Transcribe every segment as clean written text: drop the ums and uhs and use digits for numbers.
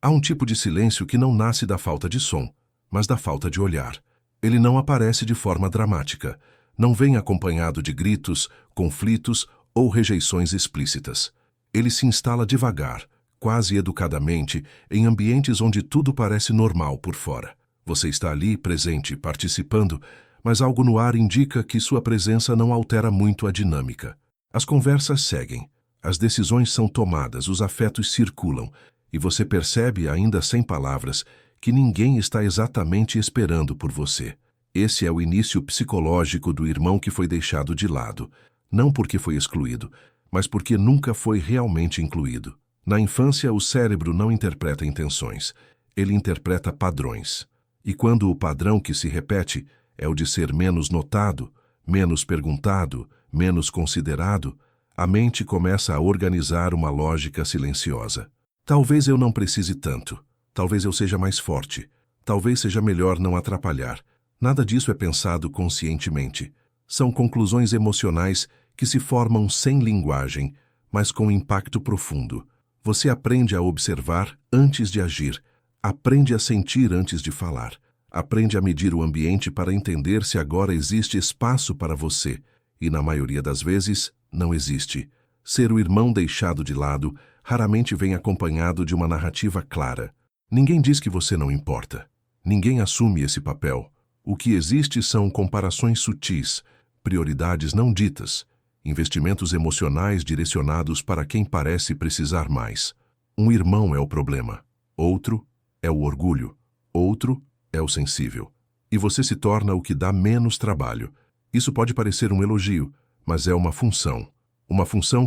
Há um tipo de silêncio que não nasce da falta de som, mas da falta de olhar. Ele não aparece de forma dramática, não vem acompanhado de gritos, conflitos ou rejeições explícitas. Ele se instala devagar, quase educadamente, em ambientes onde tudo parece normal por fora. Você está ali, presente, participando, mas algo no ar indica que sua presença não altera muito a dinâmica. As conversas seguem, as decisões são tomadas, os afetos circulam, e você percebe, ainda sem palavras, que ninguém está exatamente esperando por você. Esse é o início psicológico do irmão que foi deixado de lado, não porque foi excluído, mas porque nunca foi realmente incluído. Na infância, o cérebro não interpreta intenções, ele interpreta padrões. E quando o padrão que se repete é o de ser menos notado, menos perguntado, menos considerado, a mente começa a organizar uma lógica silenciosa. Talvez eu não precise tanto, talvez eu seja mais forte, talvez seja melhor não atrapalhar. Nada disso é pensado conscientemente. São conclusões emocionais que se formam sem linguagem, mas com impacto profundo. Você aprende a observar antes de agir, aprende a sentir antes de falar, aprende a medir o ambiente para entender se agora existe espaço para você, e na maioria das vezes, não existe. Ser o irmão deixado de lado raramente vem acompanhado de uma narrativa clara. Ninguém diz que você não importa. Ninguém assume esse papel. O que existe são comparações sutis, prioridades não ditas, investimentos emocionais direcionados para quem parece precisar mais. Um irmão é o problema, outro é o orgulho, outro é o sensível. E você se torna o que dá menos trabalho. Isso pode parecer um elogio, mas é uma função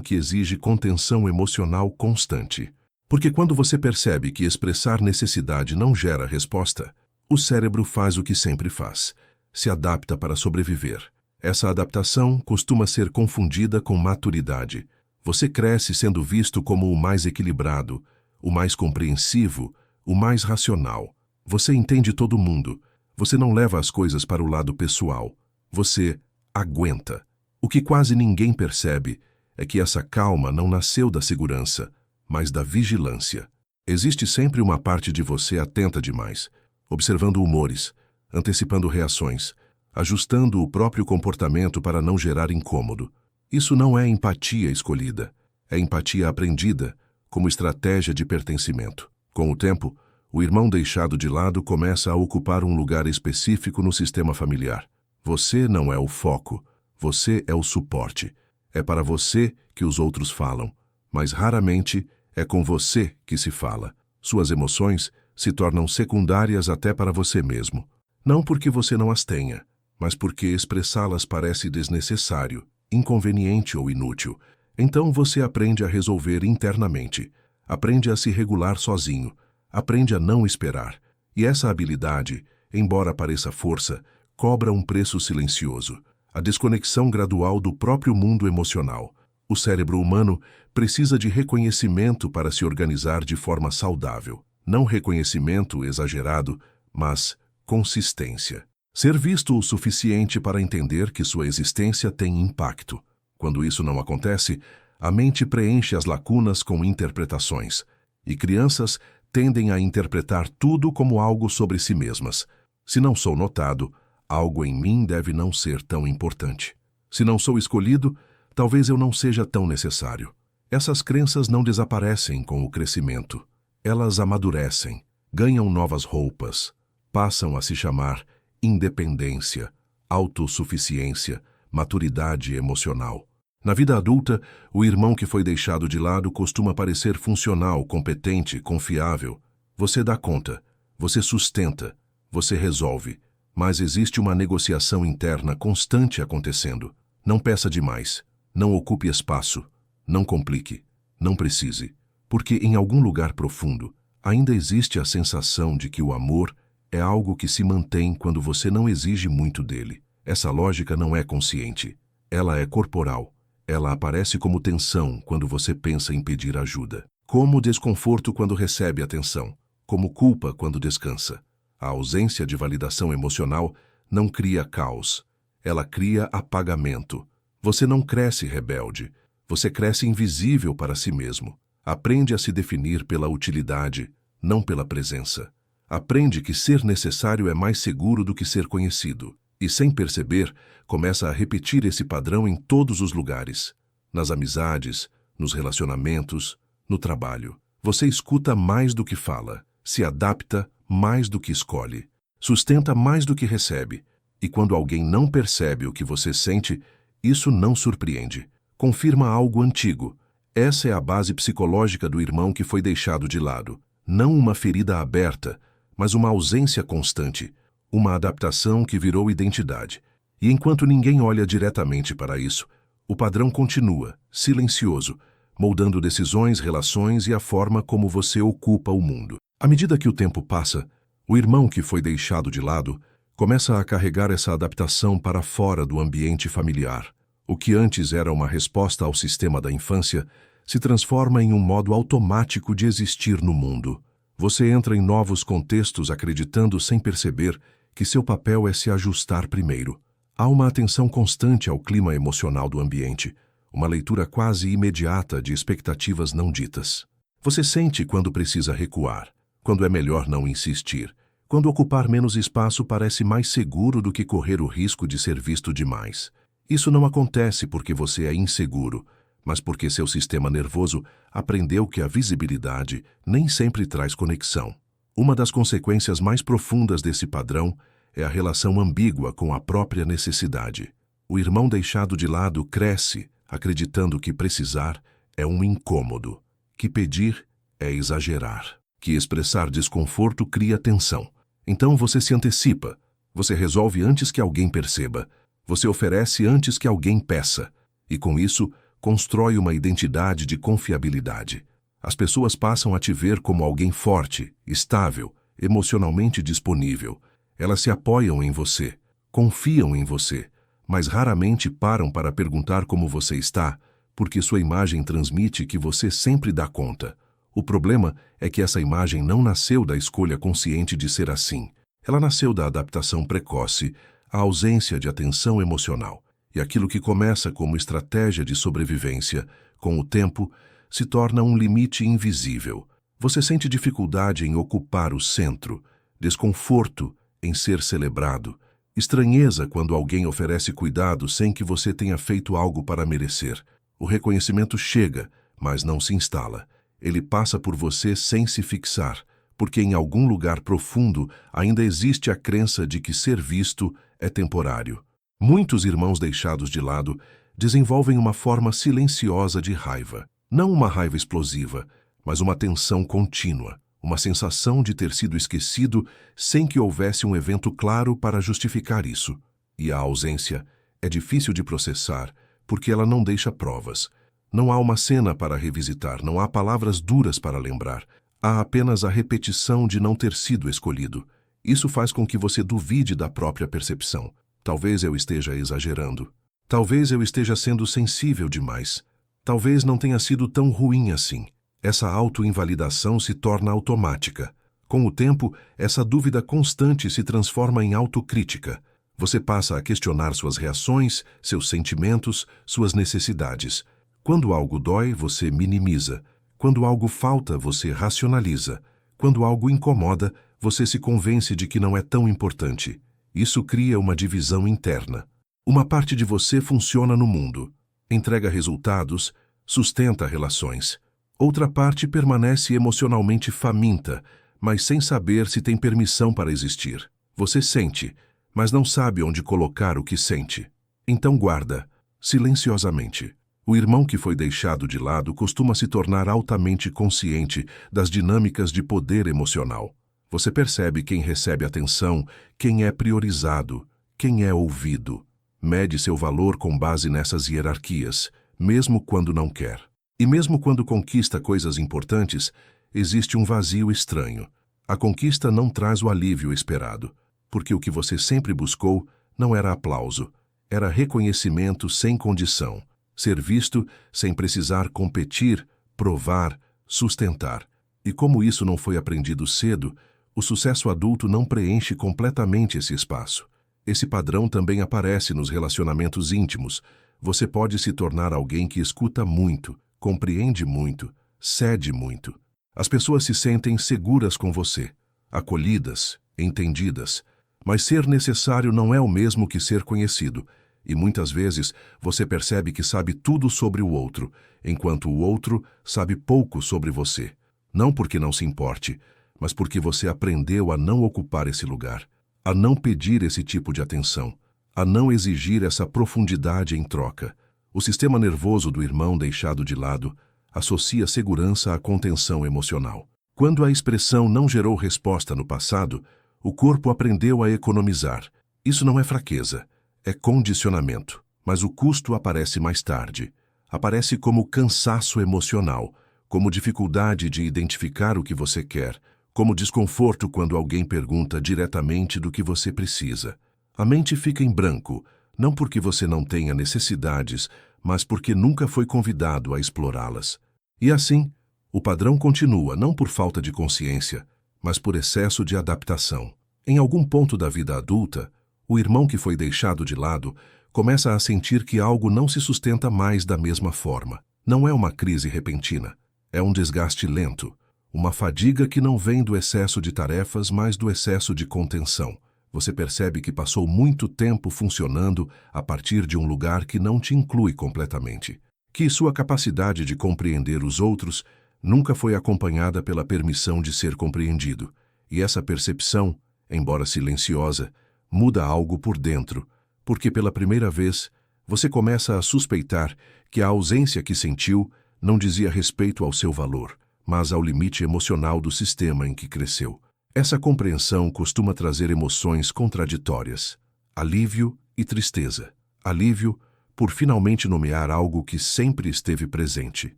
que exige contenção emocional constante. Porque quando você percebe que expressar necessidade não gera resposta, o cérebro faz o que sempre faz, se adapta para sobreviver. Essa adaptação costuma ser confundida com maturidade. Você cresce sendo visto como o mais equilibrado, o mais compreensivo, o mais racional. Você entende todo mundo. Você não leva as coisas para o lado pessoal. Você aguenta. O que quase ninguém percebe é que essa calma não nasceu da segurança, mas da vigilância. Existe sempre uma parte de você atenta demais, observando humores, antecipando reações, ajustando o próprio comportamento para não gerar incômodo. Isso não é empatia escolhida, é empatia aprendida, como estratégia de pertencimento. Com o tempo, o irmão deixado de lado começa a ocupar um lugar específico no sistema familiar. Você não é o foco, você é o suporte. É para você que os outros falam, mas raramente é com você que se fala. Suas emoções se tornam secundárias até para você mesmo. Não porque você não as tenha, mas porque expressá-las parece desnecessário, inconveniente ou inútil. Então você aprende a resolver internamente, aprende a se regular sozinho, aprende a não esperar. E essa habilidade, embora pareça força, cobra um preço silencioso. A desconexão gradual do próprio mundo emocional. O cérebro humano precisa de reconhecimento para se organizar de forma saudável. Não reconhecimento exagerado, mas consistência. Ser visto o suficiente para entender que sua existência tem impacto. Quando isso não acontece, a mente preenche as lacunas com interpretações. E crianças tendem a interpretar tudo como algo sobre si mesmas. Se não sou notado, algo em mim deve não ser tão importante. Se não sou escolhido, talvez eu não seja tão necessário. Essas crenças não desaparecem com o crescimento. Elas amadurecem, ganham novas roupas, passam a se chamar independência, autossuficiência, maturidade emocional. Na vida adulta, o irmão que foi deixado de lado costuma parecer funcional, competente, confiável. Você dá conta, você sustenta, você resolve. Mas existe uma negociação interna constante acontecendo. Não peça demais, não ocupe espaço, não complique, não precise. Porque em algum lugar profundo, ainda existe a sensação de que o amor é algo que se mantém quando você não exige muito dele. Essa lógica não é consciente, ela é corporal. Ela aparece como tensão quando você pensa em pedir ajuda, como desconforto quando recebe atenção, como culpa quando descansa. A ausência de validação emocional não cria caos, ela cria apagamento. Você não cresce rebelde, você cresce invisível para si mesmo. Aprende a se definir pela utilidade, não pela presença. Aprende que ser necessário é mais seguro do que ser conhecido. E, sem perceber, começa a repetir esse padrão em todos os lugares. Nas amizades, nos relacionamentos, no trabalho. Você escuta mais do que fala, se adapta mais do que escolhe, sustenta mais do que recebe. E quando alguém não percebe o que você sente, isso não surpreende. Confirma algo antigo. Essa é a base psicológica do irmão que foi deixado de lado. Não uma ferida aberta, mas uma ausência constante, uma adaptação que virou identidade. E enquanto ninguém olha diretamente para isso, o padrão continua, silencioso, moldando decisões, relações e a forma como você ocupa o mundo. À medida que o tempo passa, o irmão que foi deixado de lado começa a carregar essa adaptação para fora do ambiente familiar. O que antes era uma resposta ao sistema da infância se transforma em um modo automático de existir no mundo. Você entra em novos contextos acreditando sem perceber que seu papel é se ajustar primeiro. Há uma atenção constante ao clima emocional do ambiente, uma leitura quase imediata de expectativas não ditas. Você sente quando precisa recuar, quando é melhor não insistir, quando ocupar menos espaço parece mais seguro do que correr o risco de ser visto demais. Isso não acontece porque você é inseguro, mas porque seu sistema nervoso aprendeu que a visibilidade nem sempre traz conexão. Uma das consequências mais profundas desse padrão é a relação ambígua com a própria necessidade. O irmão deixado de lado cresce, acreditando que precisar é um incômodo, que pedir é exagerar, que expressar desconforto cria tensão. Então você se antecipa, você resolve antes que alguém perceba, você oferece antes que alguém peça, e com isso constrói uma identidade de confiabilidade. As pessoas passam a te ver como alguém forte, estável, emocionalmente disponível. Elas se apoiam em você, confiam em você, mas raramente param para perguntar como você está, porque sua imagem transmite que você sempre dá conta. O problema é que essa imagem não nasceu da escolha consciente de ser assim. Ela nasceu da adaptação precoce, à ausência de atenção emocional. E aquilo que começa como estratégia de sobrevivência, com o tempo, se torna um limite invisível. Você sente dificuldade em ocupar o centro, desconforto em ser celebrado, estranheza quando alguém oferece cuidado sem que você tenha feito algo para merecer. O reconhecimento chega, mas não se instala. Ele passa por você sem se fixar, porque em algum lugar profundo ainda existe a crença de que ser visto é temporário. Muitos irmãos deixados de lado desenvolvem uma forma silenciosa de raiva. Não uma raiva explosiva, mas uma tensão contínua, uma sensação de ter sido esquecido sem que houvesse um evento claro para justificar isso. E a ausência é difícil de processar porque ela não deixa provas. Não há uma cena para revisitar, não há palavras duras para lembrar. Há apenas a repetição de não ter sido escolhido. Isso faz com que você duvide da própria percepção. Talvez eu esteja exagerando. Talvez eu esteja sendo sensível demais. Talvez não tenha sido tão ruim assim. Essa autoinvalidação se torna automática. Com o tempo, essa dúvida constante se transforma em autocrítica. Você passa a questionar suas reações, seus sentimentos, suas necessidades. Quando algo dói, você minimiza. Quando algo falta, você racionaliza. Quando algo incomoda, você se convence de que não é tão importante. Isso cria uma divisão interna. Uma parte de você funciona no mundo, entrega resultados, sustenta relações. Outra parte permanece emocionalmente faminta, mas sem saber se tem permissão para existir. Você sente, mas não sabe onde colocar o que sente. Então guarda, silenciosamente. O irmão que foi deixado de lado costuma se tornar altamente consciente das dinâmicas de poder emocional. Você percebe quem recebe atenção, quem é priorizado, quem é ouvido. Mede seu valor com base nessas hierarquias, mesmo quando não quer. E mesmo quando conquista coisas importantes, existe um vazio estranho. A conquista não traz o alívio esperado, porque o que você sempre buscou não era aplauso, era reconhecimento sem condição, ser visto sem precisar competir, provar, sustentar. E como isso não foi aprendido cedo, o sucesso adulto não preenche completamente esse espaço. Esse padrão também aparece nos relacionamentos íntimos. Você pode se tornar alguém que escuta muito, compreende muito, cede muito. As pessoas se sentem seguras com você, acolhidas, entendidas, mas ser necessário não é o mesmo que ser conhecido, e muitas vezes você percebe que sabe tudo sobre o outro, enquanto o outro sabe pouco sobre você. Não porque não se importe, mas porque você aprendeu a não ocupar esse lugar, a não pedir esse tipo de atenção, a não exigir essa profundidade em troca. O sistema nervoso do irmão deixado de lado associa segurança à contenção emocional. Quando a expressão não gerou resposta no passado, o corpo aprendeu a economizar. Isso não é fraqueza, é condicionamento. Mas o custo aparece mais tarde. Aparece como cansaço emocional, como dificuldade de identificar o que você quer, como desconforto quando alguém pergunta diretamente do que você precisa. A mente fica em branco, não porque você não tenha necessidades, mas porque nunca foi convidado a explorá-las. E assim, o padrão continua não por falta de consciência, mas por excesso de adaptação. Em algum ponto da vida adulta, o irmão que foi deixado de lado começa a sentir que algo não se sustenta mais da mesma forma. Não é uma crise repentina, é um desgaste lento, uma fadiga que não vem do excesso de tarefas, mas do excesso de contenção. Você percebe que passou muito tempo funcionando a partir de um lugar que não te inclui completamente, que sua capacidade de compreender os outros nunca foi acompanhada pela permissão de ser compreendido, e essa percepção, embora silenciosa, muda algo por dentro, porque pela primeira vez você começa a suspeitar que a ausência que sentiu não dizia respeito ao seu valor, mas ao limite emocional do sistema em que cresceu. Essa compreensão costuma trazer emoções contraditórias, alívio e tristeza. Alívio por finalmente nomear algo que sempre esteve presente.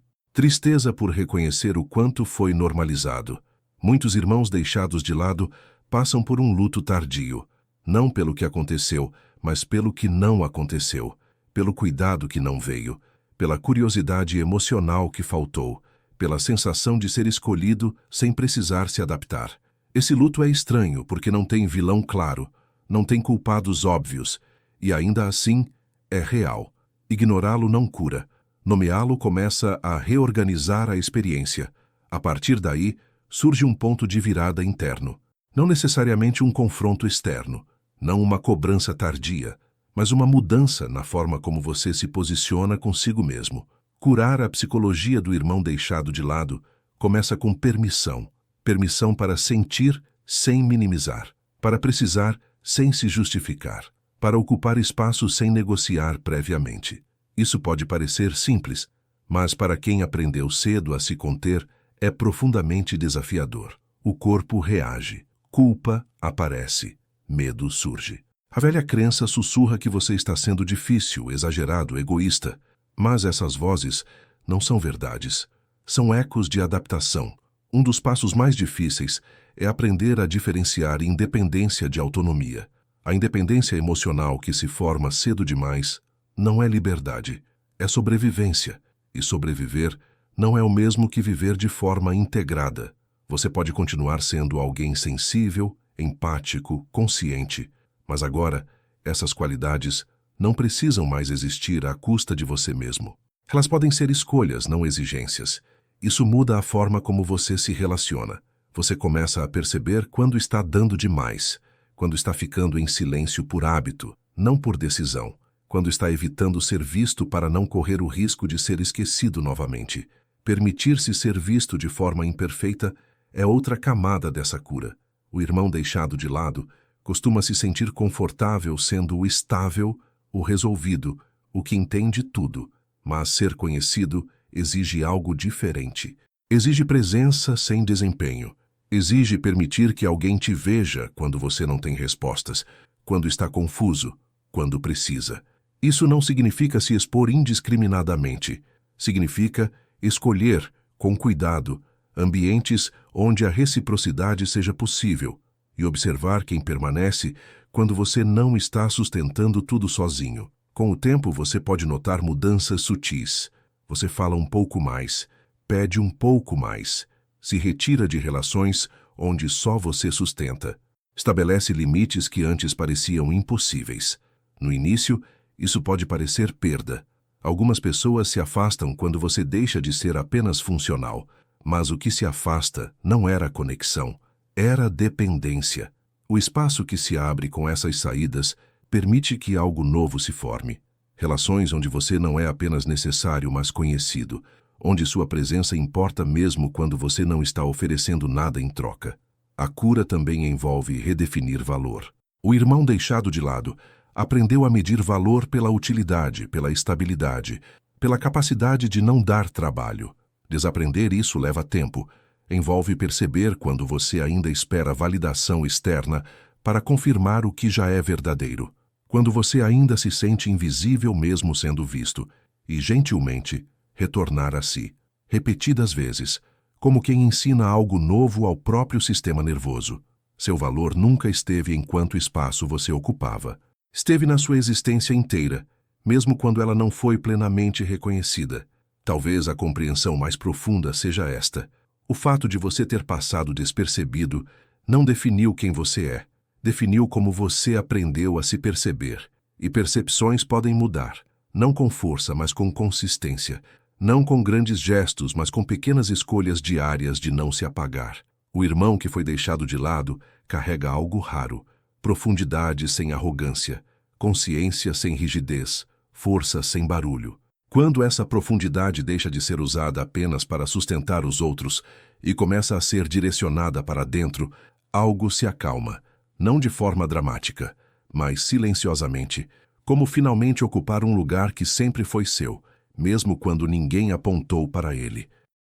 Tristeza por reconhecer o quanto foi normalizado. Muitos irmãos deixados de lado passam por um luto tardio, não pelo que aconteceu, mas pelo que não aconteceu, pelo cuidado que não veio, pela curiosidade emocional que faltou, pela sensação de ser escolhido sem precisar se adaptar. Esse luto é estranho porque não tem vilão claro, não tem culpados óbvios, e ainda assim é real. Ignorá-lo não cura. Nomeá-lo começa a reorganizar a experiência. A partir daí, surge um ponto de virada interno. Não necessariamente um confronto externo, não uma cobrança tardia, mas uma mudança na forma como você se posiciona consigo mesmo. Curar a psicologia do irmão deixado de lado começa com permissão. Permissão para sentir sem minimizar, para precisar sem se justificar, para ocupar espaço sem negociar previamente. Isso pode parecer simples, mas para quem aprendeu cedo a se conter, é profundamente desafiador. O corpo reage, culpa aparece, medo surge. A velha crença sussurra que você está sendo difícil, exagerado, egoísta, mas essas vozes não são verdades, são ecos de adaptação. Um dos passos mais difíceis é aprender a diferenciar independência de autonomia. A independência emocional que se forma cedo demais não é liberdade, é sobrevivência. E sobreviver não é o mesmo que viver de forma integrada. Você pode continuar sendo alguém sensível, empático, consciente, mas agora essas qualidades não precisam mais existir à custa de você mesmo. Elas podem ser escolhas, não exigências. Isso muda a forma como você se relaciona. Você começa a perceber quando está dando demais, quando está ficando em silêncio por hábito, não por decisão, quando está evitando ser visto para não correr o risco de ser esquecido novamente. Permitir-se ser visto de forma imperfeita é outra camada dessa cura. O irmão deixado de lado costuma se sentir confortável sendo o estável, o resolvido, o que entende tudo, mas ser conhecido exige algo diferente. Exige presença sem desempenho. Exige permitir que alguém te veja quando você não tem respostas, quando está confuso, quando precisa. Isso não significa se expor indiscriminadamente. Significa escolher, com cuidado, ambientes onde a reciprocidade seja possível e observar quem permanece quando você não está sustentando tudo sozinho. Com o tempo, você pode notar mudanças sutis. Você fala um pouco mais, pede um pouco mais, se retira de relações onde só você sustenta, estabelece limites que antes pareciam impossíveis. No início, isso pode parecer perda. Algumas pessoas se afastam quando você deixa de ser apenas funcional, Mas o que se afasta não era conexão, era dependência. O espaço que se abre com essas saídas permite que algo novo se forme. Relações onde você não é apenas necessário, mas conhecido, onde sua presença importa mesmo quando você não está oferecendo nada em troca. A cura também envolve redefinir valor. O irmão deixado de lado aprendeu a medir valor pela utilidade, pela estabilidade, pela capacidade de não dar trabalho. Desaprender isso leva tempo. Envolve perceber quando você ainda espera validação externa para confirmar o que já é verdadeiro. Quando você ainda se sente invisível mesmo sendo visto. E, gentilmente, retornar a si. Repetidas vezes, como quem ensina algo novo ao próprio sistema nervoso. Seu valor nunca esteve em quanto espaço você ocupava. Esteve na sua existência inteira, mesmo quando ela não foi plenamente reconhecida. Talvez a compreensão mais profunda seja esta. O fato de você ter passado despercebido não definiu quem você é. Definiu como você aprendeu a se perceber. E percepções podem mudar, não com força, mas com consistência. Não com grandes gestos, mas com pequenas escolhas diárias de não se apagar. O irmão que foi deixado de lado carrega algo raro. Profundidade sem arrogância, consciência sem rigidez, força sem barulho. Quando essa profundidade deixa de ser usada apenas para sustentar os outros e começa a ser direcionada para dentro, algo se acalma, não de forma dramática, mas silenciosamente, como finalmente ocupar um lugar que sempre foi seu, mesmo quando ninguém apontou para ele.